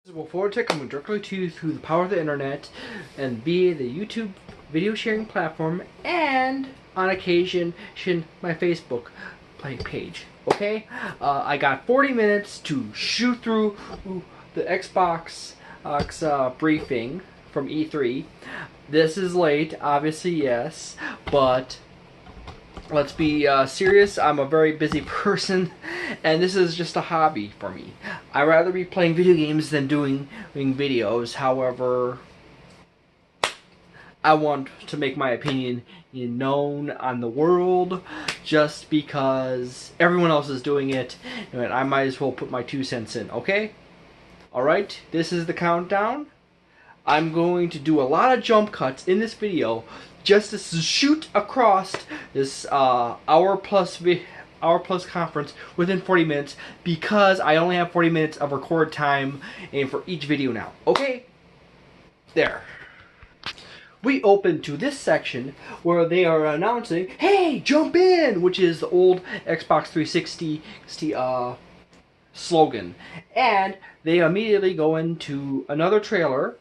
This is Wolfphototech coming directly to you through the power of the internet and via the YouTube video sharing platform and on occasion my Facebook page. Okay? I got 40 minutes to shoot through the Xbox briefing from E3. This is late, obviously, yes, but let's be serious. I'm a very busy person, and this is just a hobby for me. I'd rather be playing video games than doing videos. However, I want to make my opinion known on the world just because everyone else is doing it, and I might as well put my 2 cents in, okay? Alright, this is the countdown. I'm going to do a lot of jump cuts in this video just to shoot across this hour plus conference within 40 minutes because I only have 40 minutes of record time and for each video now. Okay? There. We open to this section where they are announcing, "Hey, jump in!" which is the old Xbox 360 slogan. And they immediately go into another trailer.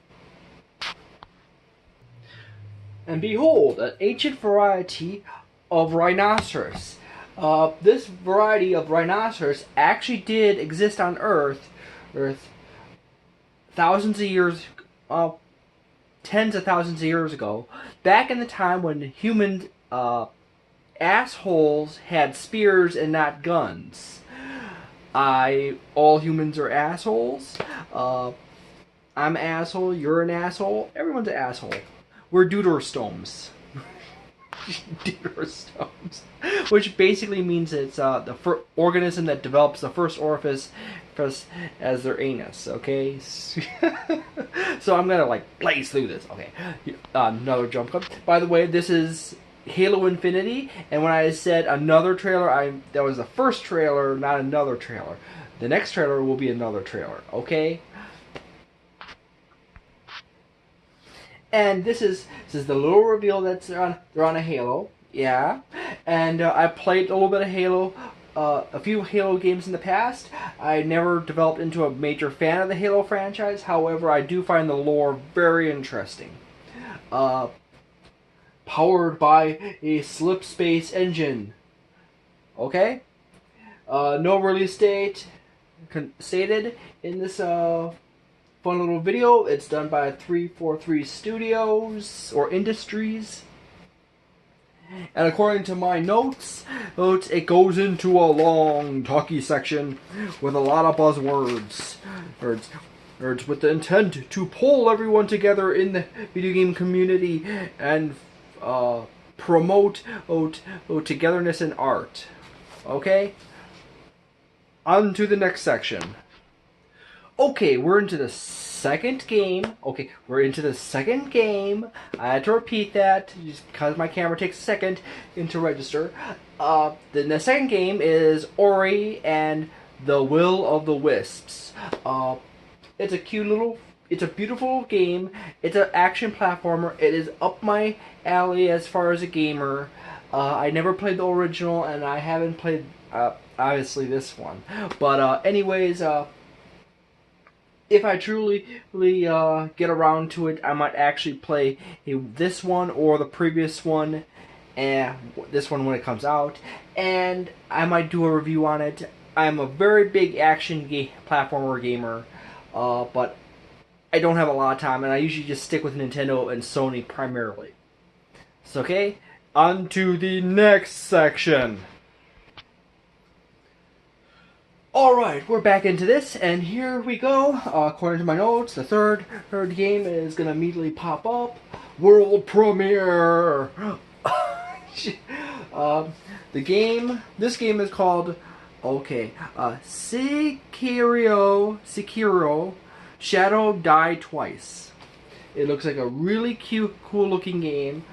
And behold, an ancient variety of rhinoceros. This variety of rhinoceros actually did exist on Earth thousands of years, tens of thousands of years ago, back in the time when human assholes had spears and not guns. All humans are assholes. I'm an asshole. You're an asshole. Everyone's an asshole. We're deuterostomes. Deuterostomes. Which basically means it's the organism that develops the first orifice as their anus, okay? So I'm gonna like blaze through this, okay? Another jump cut. By the way, this is Halo Infinity, and when I said another trailer, that was the first trailer, not another trailer. The next trailer will be another trailer, okay? And this is the little reveal that's they're on a Halo, yeah. And I played a little bit of Halo, a few Halo games in the past. I never developed into a major fan of the Halo franchise. However, I do find the lore very interesting. Powered by a slip space engine. Okay. No release date stated in this fun little video. It's done by 343 Studios or Industries. And according to my notes, it goes into a long talky section with a lot of buzzwords. Words with the intent to pull everyone together in the video game community and promote togetherness in art. Okay? On to the next section. Okay, we're into the second game. Okay, we're into the second game. I had to repeat that just because my camera takes a second to register. The second game is Ori and the Will of the Wisps. It's a beautiful game. It's an action platformer. It is up my alley as far as a gamer. I never played the original, and I haven't played obviously this one. But anyways, if I truly get around to it, I might actually play this one or the previous one, and this one when it comes out, and I might do a review on it. I'm a very big action platformer gamer, but I don't have a lot of time, and I usually just stick with Nintendo and Sony primarily. So okay, on to the next section. Alright, we're back into this, and here we go. According to my notes, the third game is going to immediately pop up. World premiere! This game is called, Sekiro, Shadow Die Twice. It looks like a really cute, cool looking game.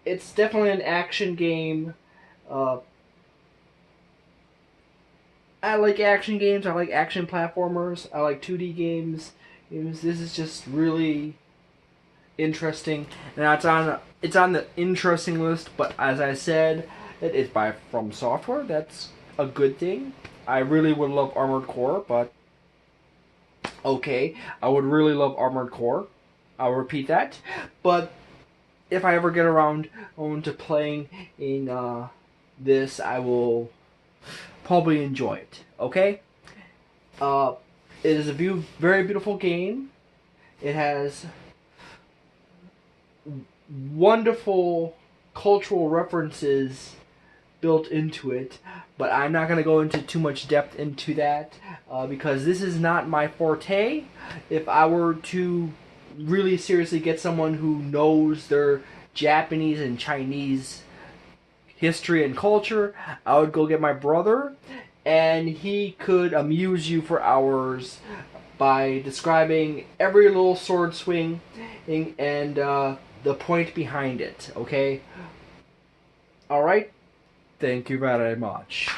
It's definitely an action game. I like action games. I like action platformers. I like 2D games. This is just really interesting, and it's on the interesting list. But as I said, it is by FromSoftware. That's a good thing. I really would love Armored Core, but okay, I would really love Armored Core. I'll repeat that. But if I ever get around to playing in this, I will probably enjoy it. Okay? Uh, it is a very beautiful game. It has wonderful cultural references built into it, but I'm not going to go into too much depth into that because this is not my forte. If I were to really seriously get someone who knows their Japanese and Chinese history and culture, I would go get my brother, and he could amuse you for hours by describing every little sword swing and the point behind it. Okay? Alright? Thank you very much.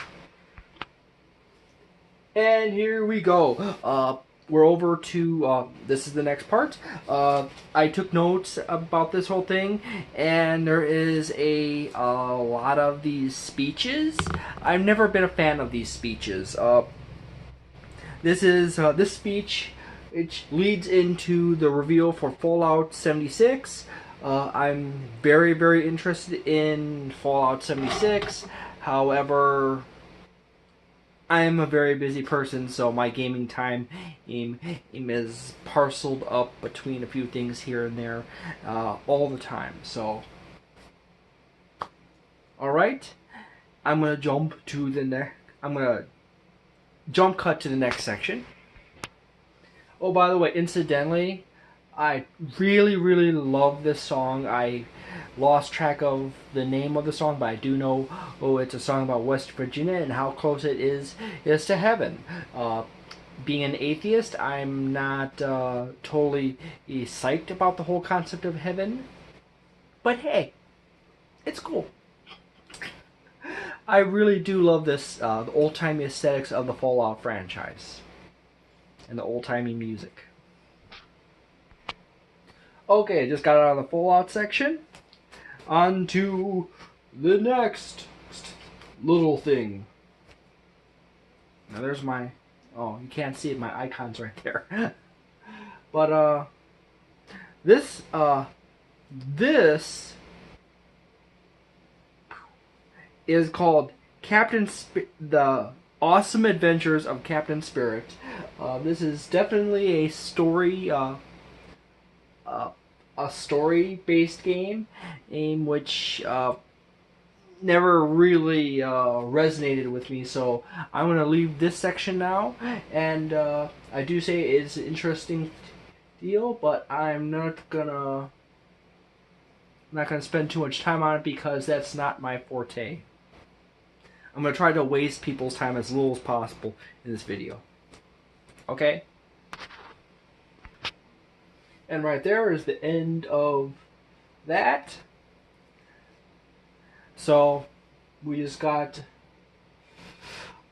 And here we go. We're over to, this is the next part. I took notes about this whole thing, and there is a lot of these speeches. I've never been a fan of these speeches. This speech, it leads into the reveal for Fallout 76. I'm very, very interested in Fallout 76. However, I am a very busy person, so my gaming time is parceled up between a few things here and there all the time. So, alright, I'm going to jump to the next. I'm going to jump cut to the next section. Oh, by the way, incidentally, I really, really love this song. I lost track of the name of the song, but I do know, it's a song about West Virginia and how close it is to heaven. Being an atheist, I'm not totally psyched about the whole concept of heaven, but hey, it's cool. I really do love this, the old-timey aesthetics of the Fallout franchise and the old-timey music. Okay, just got out of the Fallout section. On to the next little thing. Now there's my... Oh, you can't see it. My icon's right there. But, this is called The Awesome Adventures of Captain Spirit. This is definitely a story-based game, in which never really resonated with me. So I'm gonna leave this section now, and I do say it's an interesting deal, but I'm not gonna spend too much time on it because that's not my forte. I'm gonna try to waste people's time as little as possible in this video. Okay? And right there is the end of that. So we just got a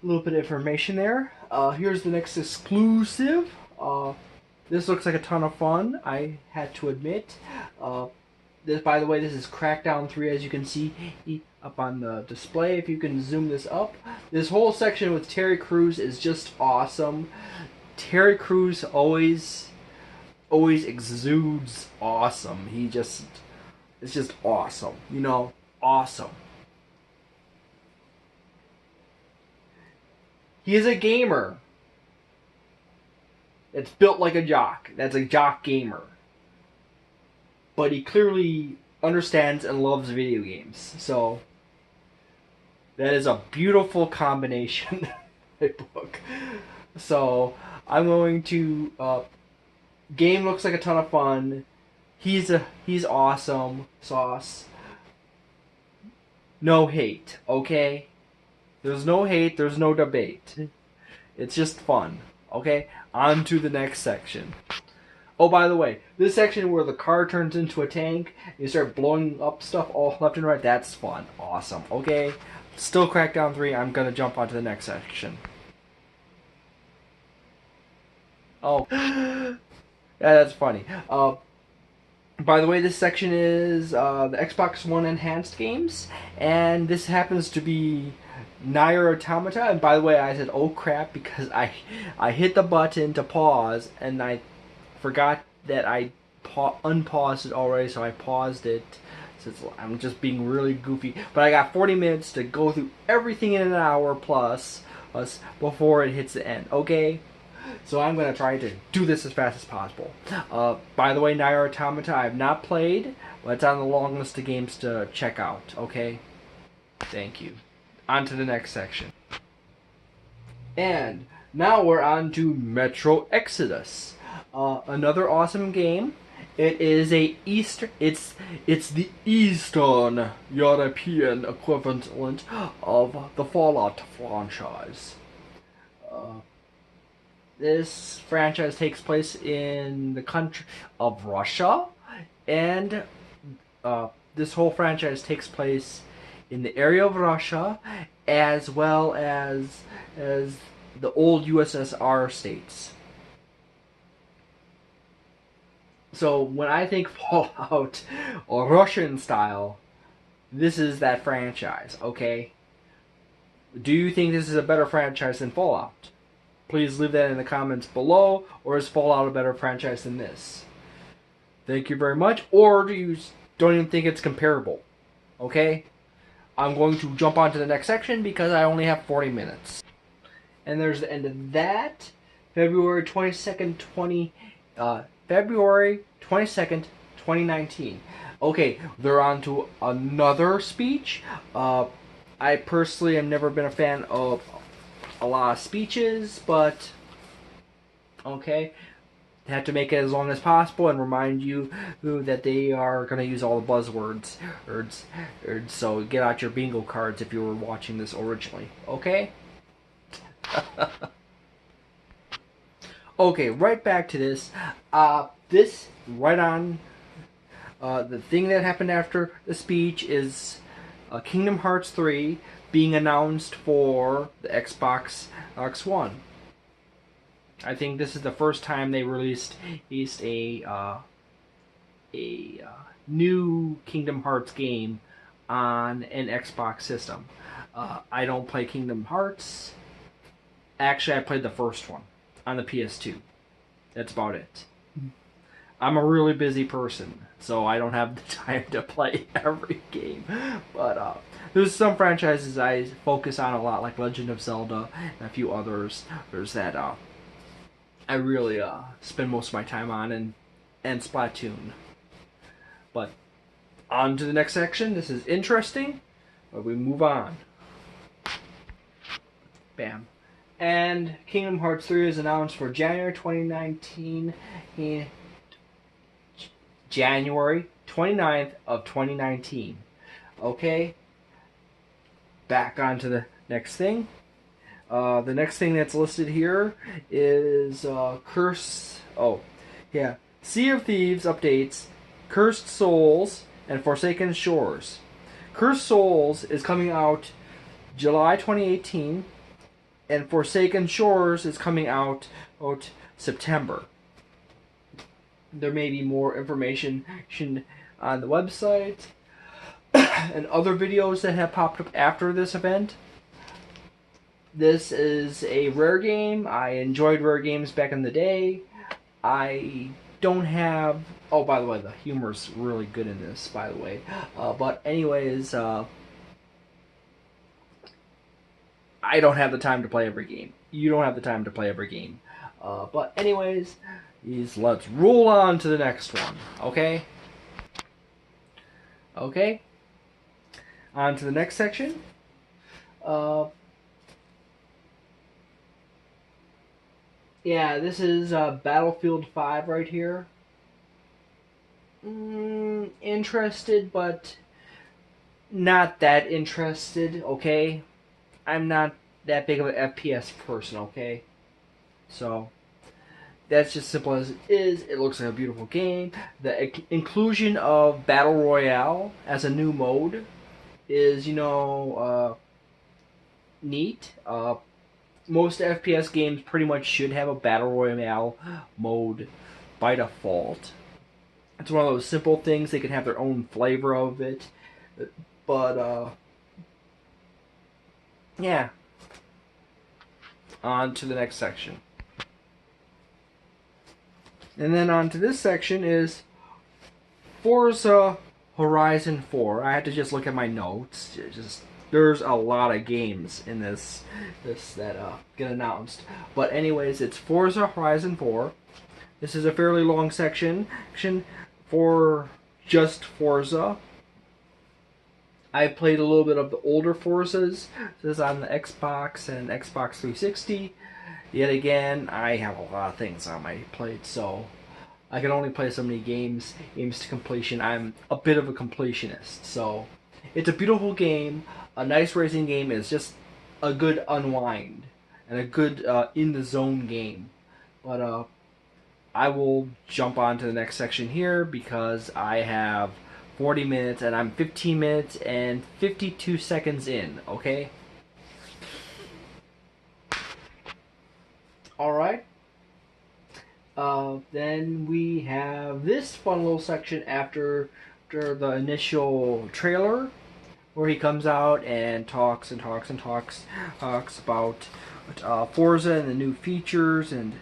little bit of information there. Here's the next exclusive. This looks like a ton of fun, I had to admit. This, by the way, this is Crackdown 3, as you can see up on the display. If you can zoom this up, this whole section with Terry Crews is just awesome. Terry Crews always exudes awesome. It's just awesome, you know, awesome. He is a gamer. It's built like a jock. That's a jock gamer. But he clearly understands and loves video games. So that is a beautiful combination. My book. So I'm going to. Game looks like a ton of fun. He's awesome. Sauce. No hate, okay? There's no hate. There's no debate. It's just fun. Okay? On to the next section. Oh, by the way, this section where the car turns into a tank, you start blowing up stuff all left and right, that's fun. Awesome. Okay? Still Crackdown 3, I'm gonna jump on to the next section. Oh. Yeah, that's funny. By the way, this section is the Xbox One enhanced games, and this happens to be Nier Automata. And by the way, I said, oh crap, because I hit the button to pause, and I forgot that I unpaused it already, so I paused it. Since I'm just being really goofy. But I got 40 minutes to go through everything in an hour plus before it hits the end, okay? So I'm going to try to do this as fast as possible. By the way, Nier Automata I have not played, but it's on the long list of games to check out, okay? Thank you. On to the next section. And now we're on to Metro Exodus. Another awesome game. It is it's the Eastern European equivalent of the Fallout franchise. This franchise takes place in the country of Russia, and this whole franchise takes place in the area of Russia, as well as the old USSR states. So when I think Fallout or Russian style, this is that franchise, okay? Do you think this is a better franchise than Fallout? Please leave that in the comments below, or is Fallout a better franchise than this? Thank you very much. Or do you don't even think it's comparable? Okay? I'm going to jump on to the next section because I only have 40 minutes. And there's the end of that. February 22nd, 2019. Okay, they're on to another speech. I personally have never been a fan of a lot of speeches, but okay, they have to make it as long as possible and remind you that they are going to use all the buzzwords. So get out your bingo cards if you were watching this originally. Okay? Okay, right back to this. This, right on, the thing that happened after the speech is Kingdom Hearts 3 being announced for the Xbox One. I think this is the first time they released a new Kingdom Hearts game on an Xbox system. I don't play Kingdom Hearts. Actually, I played the first one on the PS2. That's about it. I'm a really busy person, so I don't have the time to play every game. But there's some franchises I focus on a lot, like Legend of Zelda and a few others. There's that I really spend most of my time on, and Splatoon. But on to the next section. This is interesting, but we move on. Bam. And Kingdom Hearts 3 is announced for January 2019. January 29th of 2019. Okay. Back on to the next thing. The next thing that's listed here is Sea of Thieves updates, Cursed Souls, and Forsaken Shores. Cursed Souls is coming out July 2018, and Forsaken Shores is coming out September. There may be more information on the website and other videos that have popped up after this event. This is a Rare game. I enjoyed Rare games back in the day. I don't have... Oh, by the way, the humor's really good in this, by the way. But anyways, I don't have the time to play every game. You don't have the time to play every game. But anyways, let's roll on to the next one. Okay? Okay? On to the next section. Yeah, this is Battlefield 5 right here. Interested, but not that interested, okay? I'm not that big of an FPS person, okay? So, that's just simple as it is. It looks like a beautiful game. The inclusion of Battle Royale as a new mode is, neat. Most FPS games pretty much should have a Battle Royale mode by default. It's one of those simple things. They can have their own flavor of it. But, yeah, on to the next section. And then on to this section is Forza Horizon 4. I had to just look at my notes. There's a lot of games in this that get announced. But anyways, it's Forza Horizon 4. This is a fairly long section for just Forza. I played a little bit of the older Forzas. This is on the Xbox and Xbox 360. Yet again, I have a lot of things on my plate, so I can only play so many games to completion. I'm a bit of a completionist, so it's a beautiful game. A nice racing game is just a good unwind and a good in the zone game. But I will jump on to the next section here because I have 40 minutes and I'm 15 minutes and 52 seconds in, okay? Alright. Then we have this fun little section after the initial trailer where he comes out and talks about Forza and the new features, and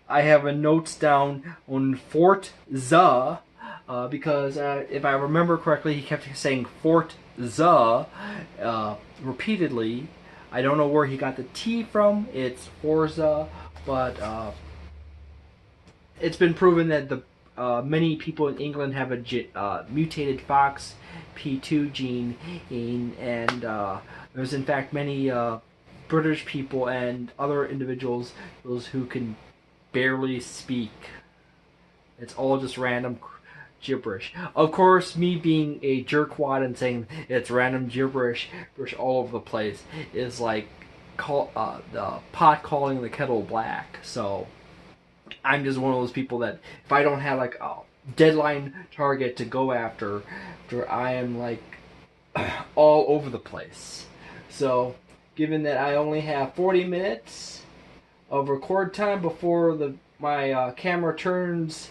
I have a notes down on Forza because if I remember correctly, he kept saying Forza repeatedly. I don't know where he got the T from. It's Forza, but it's been proven that the many people in England have a mutated FOXP2 gene, and there's in fact many British people and other individuals who can barely speak. It's all just random gibberish. Of course, me being a jerkwad and saying it's random gibberish all over the place is like the pot calling the kettle black. So I'm just one of those people that if I don't have like a deadline target to go after I am like all over the place. So given that I only have 40 minutes of record time before my camera turns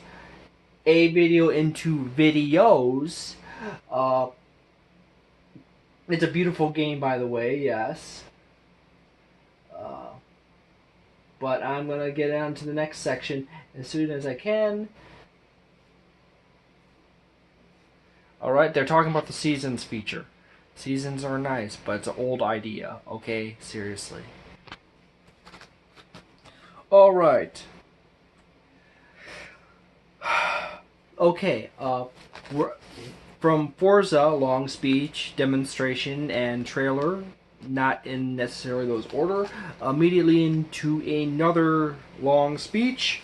a video into videos, it's a beautiful game, by the way, yes. But I'm going to get on to the next section as soon as I can. Alright, they're talking about the seasons feature. Seasons are nice, but it's an old idea, okay? Seriously. Alright. Okay, from Forza, long speech, demonstration, and trailer, not in necessarily those order, immediately into another long speech.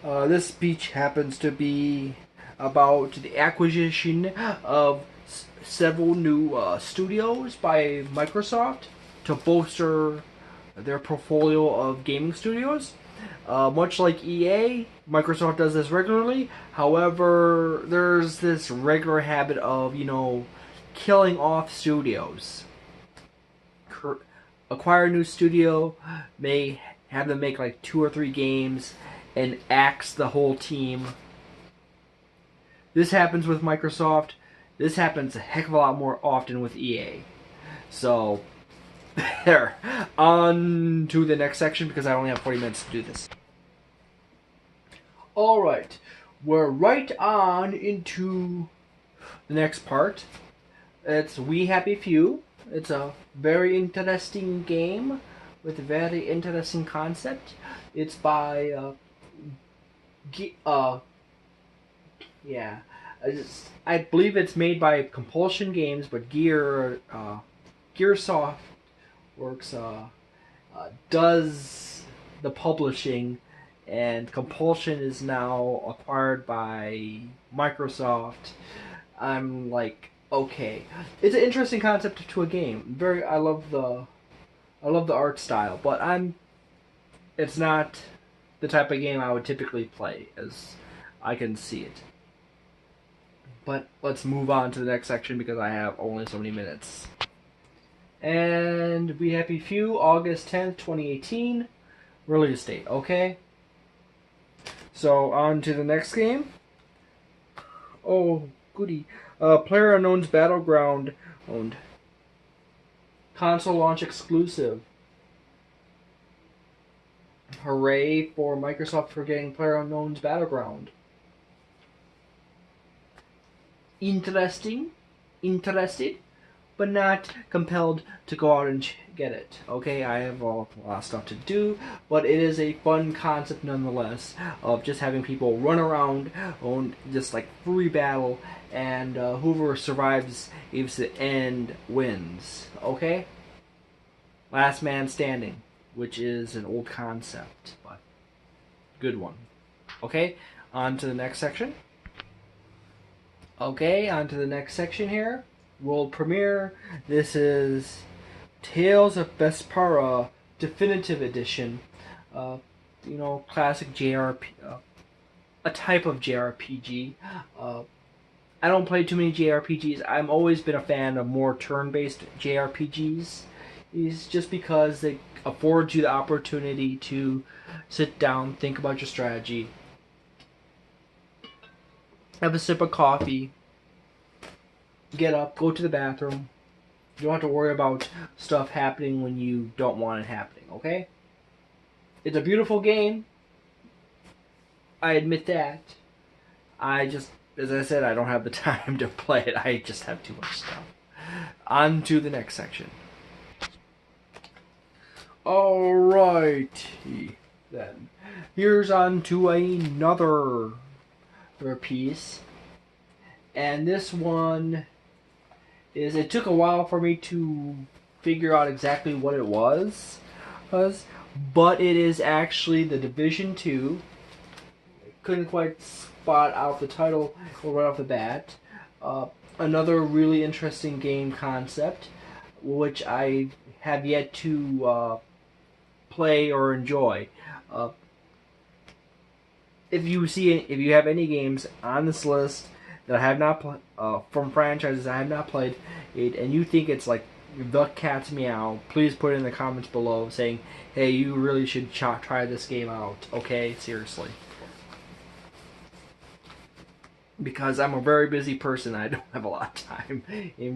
This speech happens to be about the acquisition of several new studios by Microsoft to bolster their portfolio of gaming studios. Much like EA, Microsoft does this regularly. However, there's this regular habit of, killing off studios. Acquire a new studio, may have them make like 2 or 3 games, and axe the whole team. This happens with Microsoft. This happens a heck of a lot more often with EA. So, there. On to the next section because I only have 40 minutes to do this. Alright, we're right on into the next part. It's We Happy Few. It's a very interesting game with a very interesting concept. It's by I believe it's made by Compulsion Games, but Gearsoft Works does the publishing, and Compulsion is now acquired by Microsoft. I'm like, okay, it's an interesting concept to a game. I love the art style, but it's not the type of game I would typically play, as I can see it. But let's move on to the next section because I have only so many minutes. And We Happy Few, August 10th, 2018, release date, okay? So, on to the next game. Oh, goody. PlayerUnknown's Battleground owned. console launch exclusive. Hooray for Microsoft for getting PlayerUnknown's Battleground. Interesting, interested, but not compelled to go out and get it. Okay, I have a lot of stuff to do, but it is a fun concept nonetheless of just having people run around on just like free battle, and whoever survives even to the end wins. Okay, last man standing, which is an old concept, but good one. Okay, on to the next section. Okay, on to the next section here. World premiere. This is Tales of Vespera Definitive Edition. Classic JRPG, a type of JRPG. I don't play too many JRPGs. I've always been a fan of more turn-based JRPGs. It's just because they afford you the opportunity to sit down, think about your strategy, have a sip of coffee, get up, go to the bathroom. You don't have to worry about stuff happening when you don't want it happening, okay? It's a beautiful game. I admit that. As I said, I don't have the time to play it. I just have too much stuff. On to the next section. Alrighty, then. Here's on to another piece. And this one is, it took a while for me to figure out exactly what it was, but it is actually the Division 2. I couldn't quite spot out the title right off the bat. Another really interesting game concept, which I have yet to play or enjoy. If you have any games on this list that I have not played, from franchises I have not played it, and you think it's like the cat's meow, please put it in the comments below saying, hey, you really should try this game out, okay? Seriously. Because I'm a very busy person, I don't have a lot of time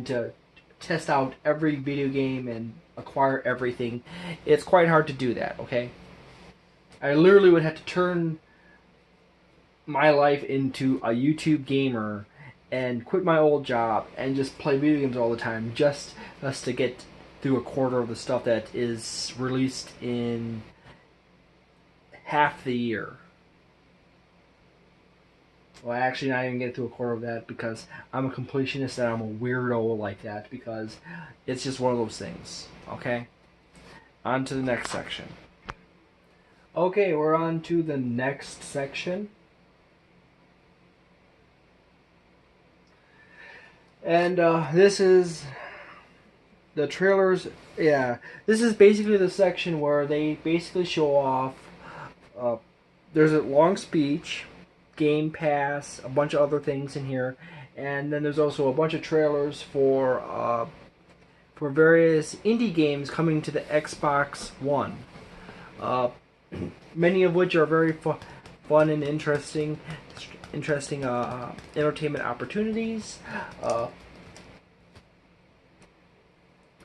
to test out every video game and acquire everything. It's quite hard to do that, okay? I literally would have to turn my life into a YouTube gamer and quit my old job and just play video games all the time just to get through a quarter of the stuff that is released in half the year. Well, actually not even get through a quarter of that because I'm a completionist and I'm a weirdo like that because it's just one of those things. Okay? On to the next section. Okay, we're on to the next section. And this is the trailers. Yeah, this is basically the section where they basically show off. There's a long speech, Game Pass, a bunch of other things in here, and then there's also a bunch of trailers for various indie games coming to the Xbox One. Many of which are very fun and interesting entertainment opportunities.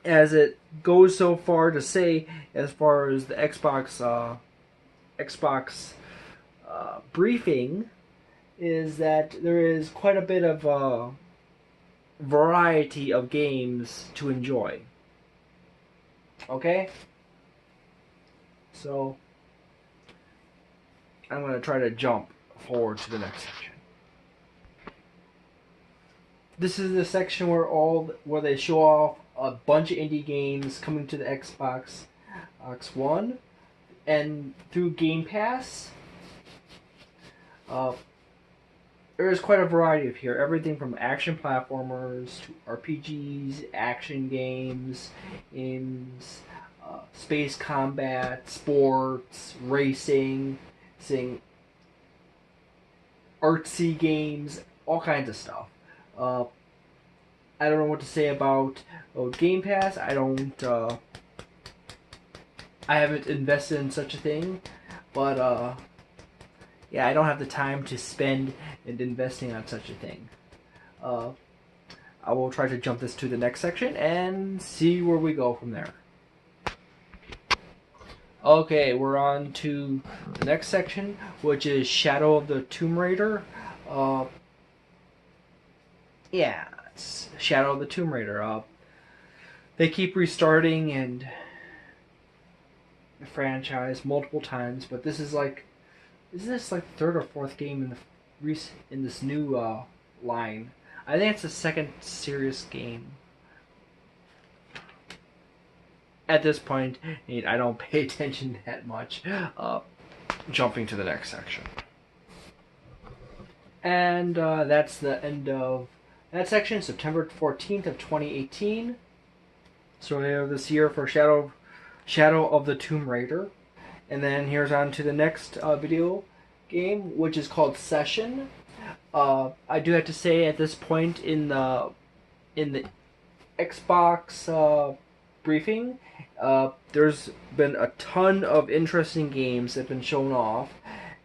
As it goes so far to say, as far as the Xbox briefing, is that there is quite a bit of variety of games to enjoy. Okay? So I'm going to try to jump forward to the next section. This is the section where they show off a bunch of indie games coming to the Xbox One and through Game Pass. There is quite a variety of here. Everything from action platformers to RPGs, action games, space combat, sports, racing, artsy games, all kinds of stuff. I don't know what to say about Game Pass. I haven't invested in such a thing, but yeah, I don't have the time to spend in investing on such a thing. I will try to jump this to the next section and see where we go from there. Okay, we're on to the next section, which is Shadow of the Tomb Raider. Yeah, it's Shadow of the Tomb Raider. They keep restarting and the franchise multiple times, but this is like the third or fourth game in this new line. I think it's the second serious game. At this point, I don't pay attention that much. Jumping to the next section. And that's the end of that section, September 14th of 2018. So we have this year for Shadow of the Tomb Raider. And then here's on to the next video game, which is called Session. I do have to say at this point in the Xbox briefing, there's been a ton of interesting games that have been shown off,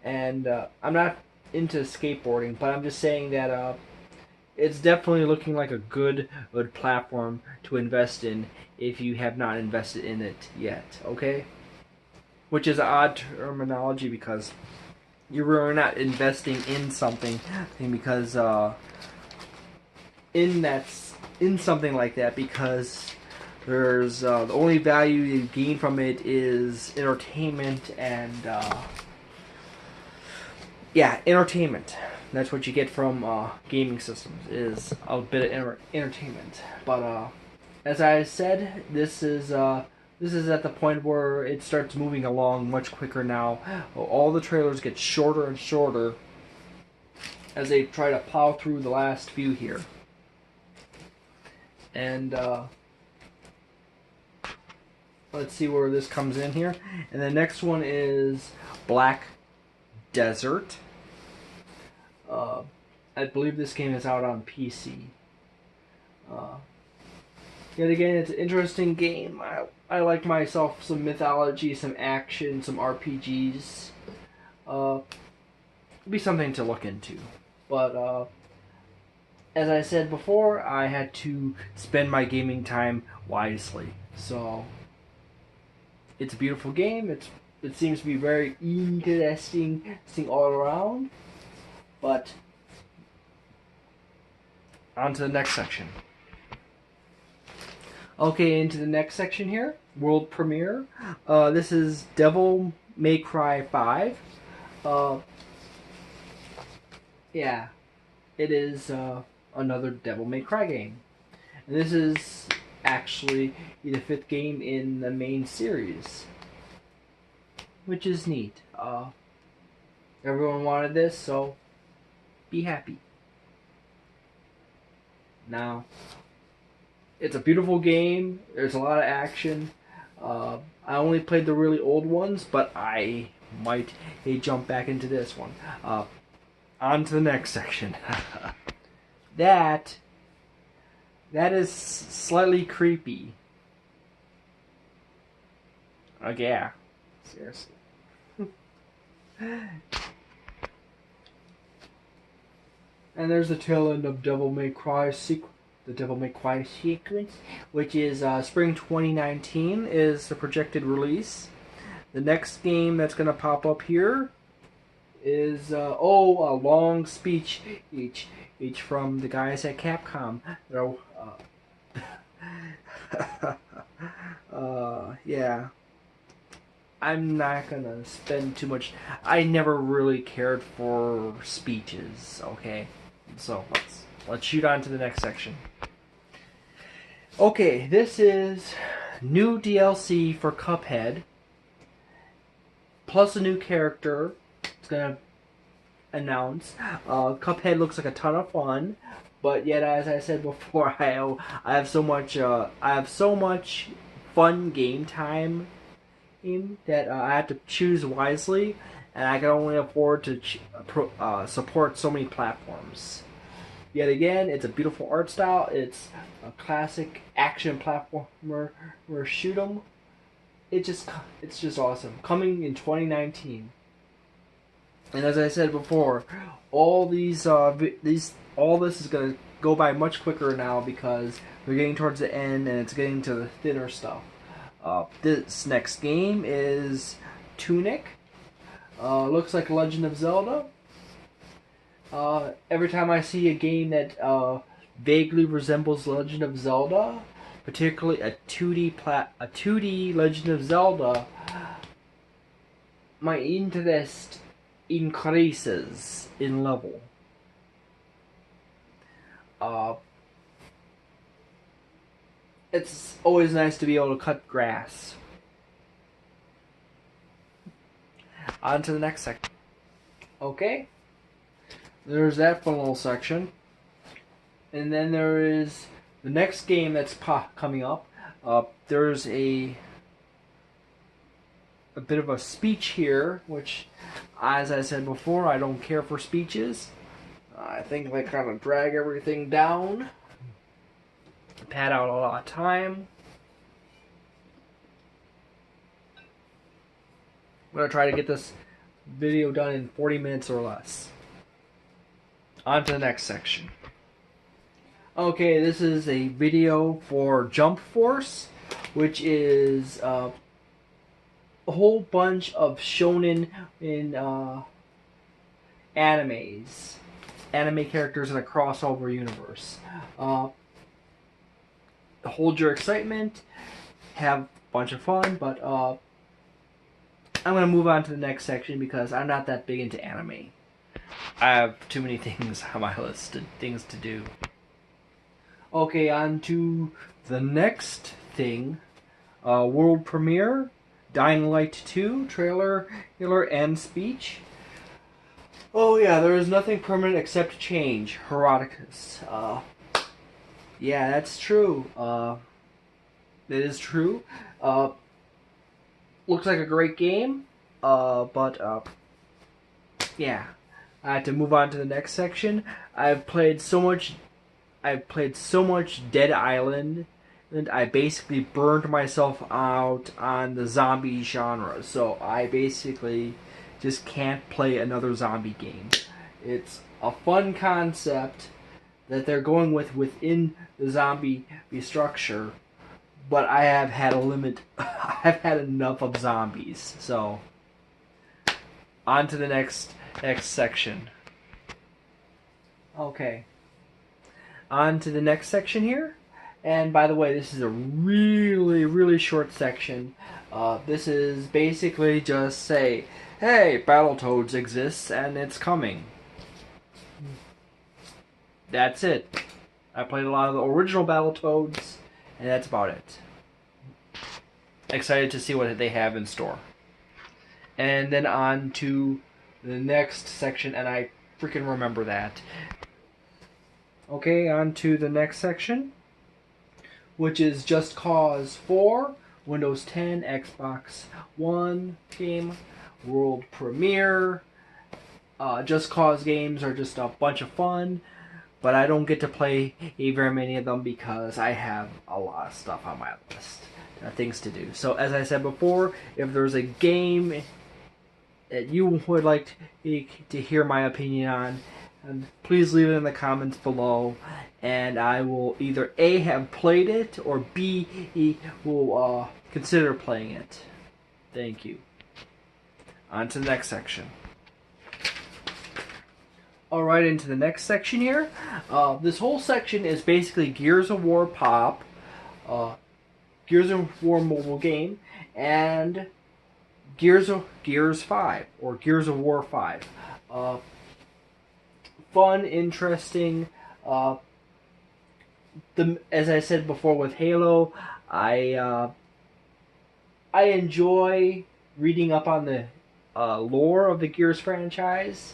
and I'm not into skateboarding, but I'm just saying that it's definitely looking like a good platform to invest in if you have not invested in it yet, okay? Which is odd terminology because you're really not investing in something because in something like that, because there's the only value you gain from it is entertainment and entertainment. That's what you get from gaming systems, is a bit of entertainment. But as I said, this is at the point where it starts moving along much quicker now. All the trailers get shorter and shorter as they try to plow through the last few here. And let's see where this comes in here. And the next one is Black Desert. I believe this game is out on PC. Yet again, it's an interesting game. I like myself some mythology, some action, some RPGs. It'd be something to look into. But as I said before, I had to spend my gaming time wisely. So it's a beautiful game. It seems to be very interesting all around. But on to the next section. Okay, into the next section here, world premiere. This is Devil May Cry 5. Yeah, it is another Devil May Cry game. And this is actually the 5th game in the main series, which is neat. Everyone wanted this, so be happy. Now, it's a beautiful game. There's a lot of action. I only played the really old ones, but I might jump back into this one. On to the next section. That is slightly creepy. Okay, yeah. Seriously. And there's the tail end of Devil May Cry the Devil May Cry sequence, which is spring 2019 is the projected release. The next game that's going to pop up here is a long speech each from the guys at Capcom. Yeah. I'm not gonna spend too much. I never really cared for speeches. Okay, so let's shoot on to the next section. Okay, this is new DLC for Cuphead, plus a new character. It's gonna announce. Cuphead looks like a ton of fun, but yet, as I said before, I have so much fun game time that I have to choose wisely, and I can only afford to support so many platforms. Yet again, it's a beautiful art style. It's a classic action platformer or shoot 'em. It's just awesome. Coming in 2019. And as I said before, all all this is gonna go by much quicker now because we're getting towards the end and it's getting to the thinner stuff. This next game is Tunic. Looks like Legend of Zelda. Every time I see a game that vaguely resembles Legend of Zelda, particularly a 2D Legend of Zelda, my interest increases in level. It's always nice to be able to cut grass. On to the next section. Okay. There's that fun little section. And then there is the next game that's coming up. There's a bit of a speech here, which, as I said before, I don't care for speeches. I think they kind of drag everything down, pad out a lot of time. I'm going to try to get this video done in 40 minutes or less. On to the next section. Okay, this is a video for Jump Force, which is a whole bunch of shonen in animes. Anime characters in a crossover universe. Hold your excitement, have a bunch of fun, but I'm going to move on to the next section because I'm not that big into anime. I have too many things on my list, things to do. Okay, on to the next thing. World premiere, Dying Light 2, trailer and speech. Oh yeah, there is nothing permanent except change. Heroticus. Yeah, that's true. It is true. Looks like a great game. But yeah. I had to move on to the next section. I've played so much Dead Island, and I basically burned myself out on the zombie genre. So I basically just can't play another zombie game. It's a fun concept that they're going with within the zombie structure, but I have had a limit. I've had enough of zombies. So on to the next section. Okay. On to the next section here. And by the way, this is a really, really short section. This is basically just say, hey, Battletoads exists and it's coming. That's it. I played a lot of the original Battletoads, and that's about it. Excited to see what they have in store. And then on to the next section, and I freaking remember that. Okay, on to the next section, which is Just Cause 4, Windows 10, Xbox One game, world premiere. Just Cause games are just a bunch of fun, but I don't get to play very many of them because I have a lot of stuff on my list, things to do. So as I said before, if there's a game that you would like to hear my opinion on, and please leave it in the comments below, and I will either A, have played it, or B, will consider playing it. Thank you. On to the next section. Alright, into the next section here. This whole section is basically Gears of War Pop, Gears of War mobile game, and Gears 5, or Gears of War 5. Fun, interesting. As I said before with Halo, I enjoy reading up on the lore of the Gears franchise,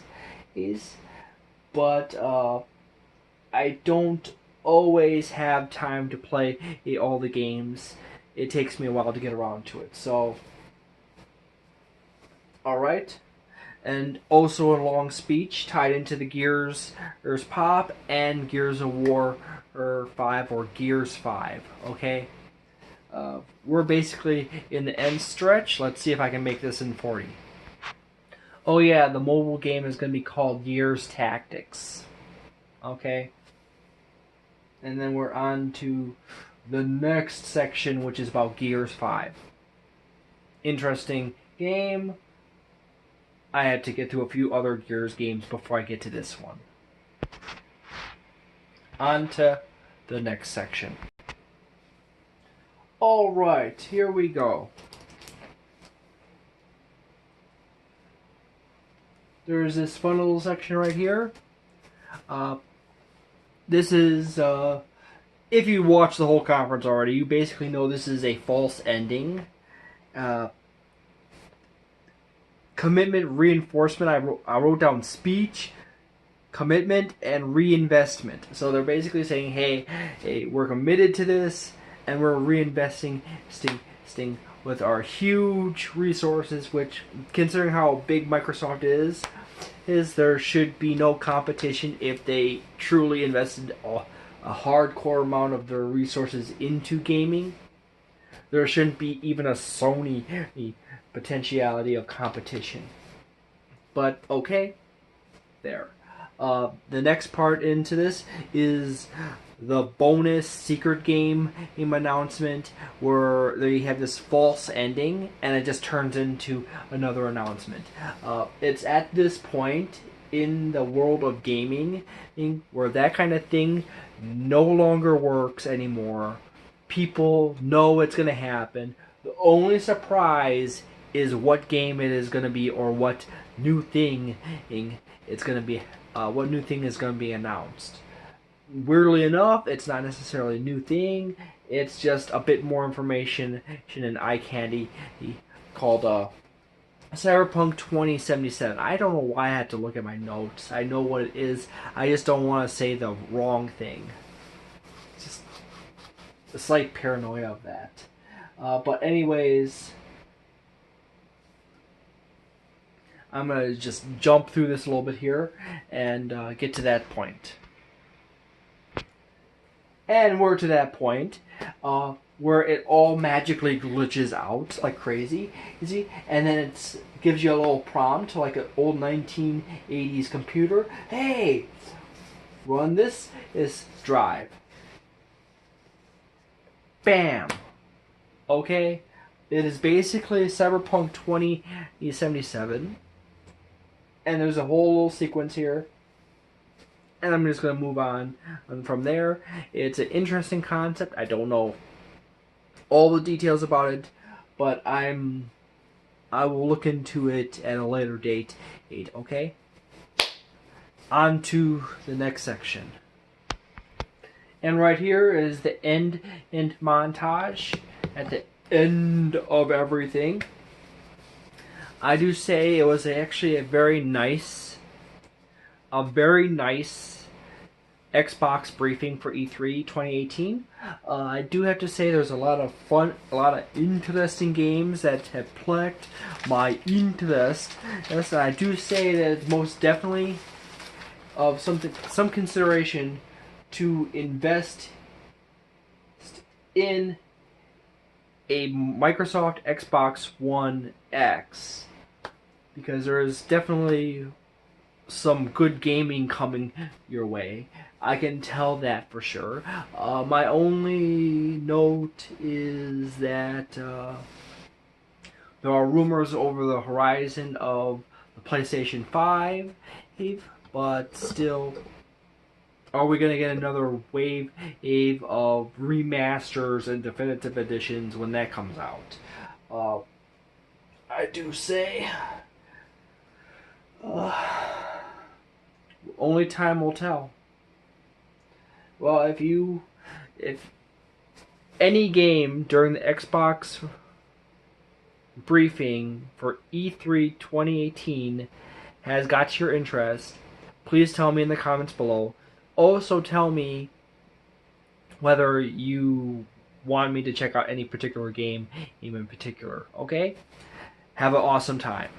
but I don't always have time to play all the games. It takes me a while to get around to it. So, alright. And also a long speech tied into the Gears Pop and Gears of War 5, or Gears 5. Okay? We're basically in the end stretch. Let's see if I can make this in 40. Oh yeah, the mobile game is going to be called Gears Tactics. Okay. And then we're on to the next section, which is about Gears 5. Interesting game. I had to get to a few other Gears games before I get to this one. On to the next section. Alright, here we go. There's this fun little section right here. This is, if you watched the whole conference already, you basically know this is a false ending. Commitment, reinforcement, I wrote down speech, commitment, and reinvestment. So they're basically saying, hey, we're committed to this, and we're reinvesting with our huge resources, which, considering how big Microsoft is there should be no competition if they truly invested a hardcore amount of their resources into gaming. There shouldn't be even a Sony potentiality of competition. But okay, there. The next part into this is the bonus secret game announcement, where they have this false ending and it just turns into another announcement. It's at this point in the world of gaming where that kind of thing no longer works anymore. People know it's going to happen. The only surprise is what game it is going to be, or what new thing it's going to be. What new thing is going to be announced. Weirdly enough, it's not necessarily a new thing. It's just a bit more information and eye candy called Cyberpunk 2077. I don't know why I had to look at my notes. I know what it is. I just don't want to say the wrong thing. Just a slight paranoia of that. But anyways, I'm going to just jump through this a little bit here and get to that point. And we're to that point where it all magically glitches out like crazy, you see? And then it gives you a little prompt, like an old 1980s computer. Hey, run this drive. Bam! Okay? It is basically Cyberpunk 2077. And there's a whole little sequence here. And I'm just going to move on from there. It's an interesting concept. I don't know all the details about it, but I will look into it at a later date. Okay? On to the next section. And right here is the end montage at the end of everything. I do say it was actually a very nice Xbox briefing for E3 2018. I do have to say there's a lot of fun, a lot of interesting games that have plucked my interest. Yes, I do say that it's most definitely of some consideration to invest in a Microsoft Xbox One X, because there is definitely some good gaming coming your way. I can tell that for sure. My only note is that there are rumors over the horizon of the PlayStation 5, but still, are we going to get another wave of remasters and definitive editions when that comes out? I do say only time will tell. Well, if any game during the Xbox briefing for E3 2018 has got your interest, please tell me in the comments below. Also tell me whether you want me to check out any particular game in particular, okay? Have an awesome time.